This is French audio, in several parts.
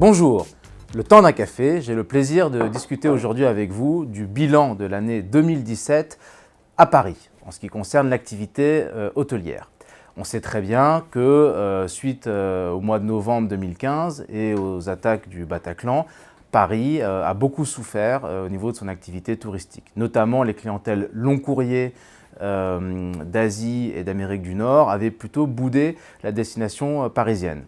Bonjour, le temps d'un café, j'ai le plaisir de discuter aujourd'hui avec vous du bilan de l'année 2017 à Paris, en ce qui concerne l'activité hôtelière. On sait très bien que suite au mois de novembre 2015 et aux attaques du Bataclan, Paris a beaucoup souffert au niveau de son activité touristique, notamment les clientèles long courrier d'Asie et d'Amérique du Nord avaient plutôt boudé la destination parisienne.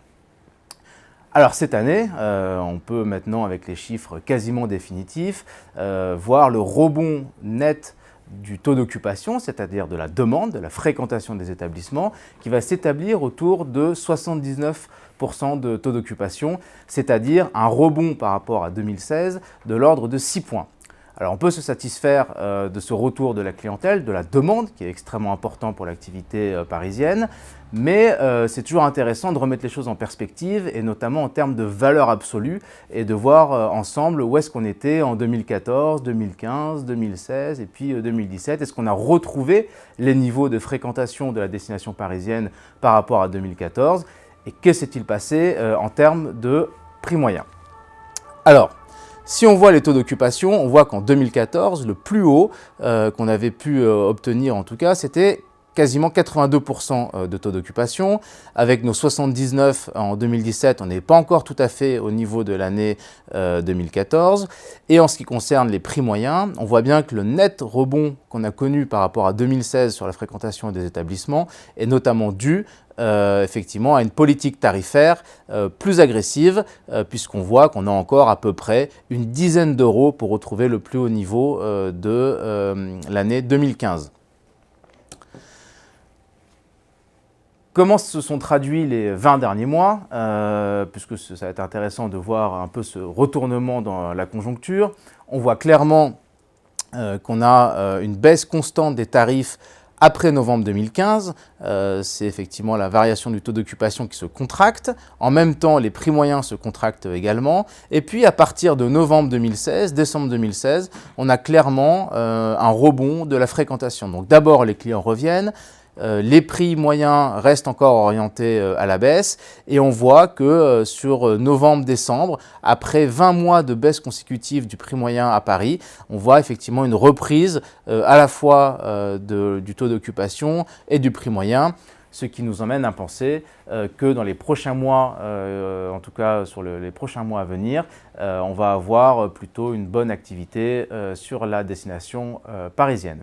Alors cette année, on peut maintenant, avec les chiffres quasiment définitifs, voir le rebond net du taux d'occupation, c'est-à-dire de la demande, de la fréquentation des établissements, qui va s'établir autour de 79% de taux d'occupation, c'est-à-dire un rebond par rapport à 2016 de l'ordre de 6 points. Alors on peut se satisfaire de ce retour de la clientèle, de la demande, qui est extrêmement important pour l'activité parisienne, mais c'est toujours intéressant de remettre les choses en perspective, et notamment en termes de valeur absolue, et de voir ensemble où est-ce qu'on était en 2014, 2015, 2016 et puis 2017. Est-ce qu'on a retrouvé les niveaux de fréquentation de la destination parisienne par rapport à 2014, et que s'est-il passé en termes de prix moyen? Alors, si on voit les taux d'occupation, on voit qu'en 2014, le plus haut qu'on avait pu obtenir en tout cas, c'était quasiment 82% de taux d'occupation. Avec nos 79 en 2017, on n'est pas encore tout à fait au niveau de l'année 2014. Et en ce qui concerne les prix moyens, on voit bien que le net rebond qu'on a connu par rapport à 2016 sur la fréquentation des établissements est notamment dû effectivement à une politique tarifaire plus agressive, puisqu'on voit qu'on a encore à peu près une dizaine d'euros pour retrouver le plus haut niveau de l'année 2015. Comment se sont traduits les 20 derniers mois, puisque ça va être intéressant de voir un peu ce retournement dans la conjoncture. On voit clairement qu'on a une baisse constante des tarifs après novembre 2015, c'est effectivement la variation du taux d'occupation qui se contracte. En même temps, les prix moyens se contractent également. Et puis, à partir de novembre 2016, décembre 2016, on a clairement un rebond de la fréquentation. Donc d'abord, les clients reviennent. Les prix moyens restent encore orientés à la baisse et on voit que sur novembre-décembre, après 20 mois de baisse consécutive du prix moyen à Paris, on voit effectivement une reprise à la fois du taux d'occupation et du prix moyen, ce qui nous emmène à penser que dans les prochains mois, en tout cas sur les prochains mois à venir, on va avoir plutôt une bonne activité sur la destination parisienne.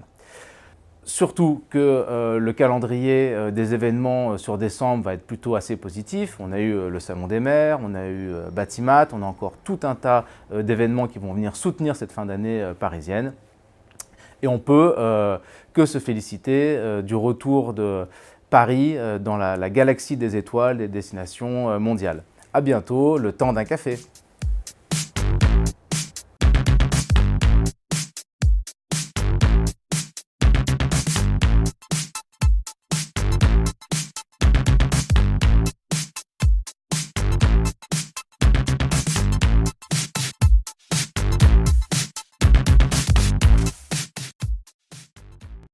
Surtout que le calendrier des événements sur décembre va être plutôt assez positif. On a eu le Salon des maires, on a eu Batimat, on a encore tout un tas d'événements qui vont venir soutenir cette fin d'année parisienne. Et on peut que se féliciter du retour de Paris dans la galaxie des étoiles des destinations mondiales. À bientôt, le temps d'un café.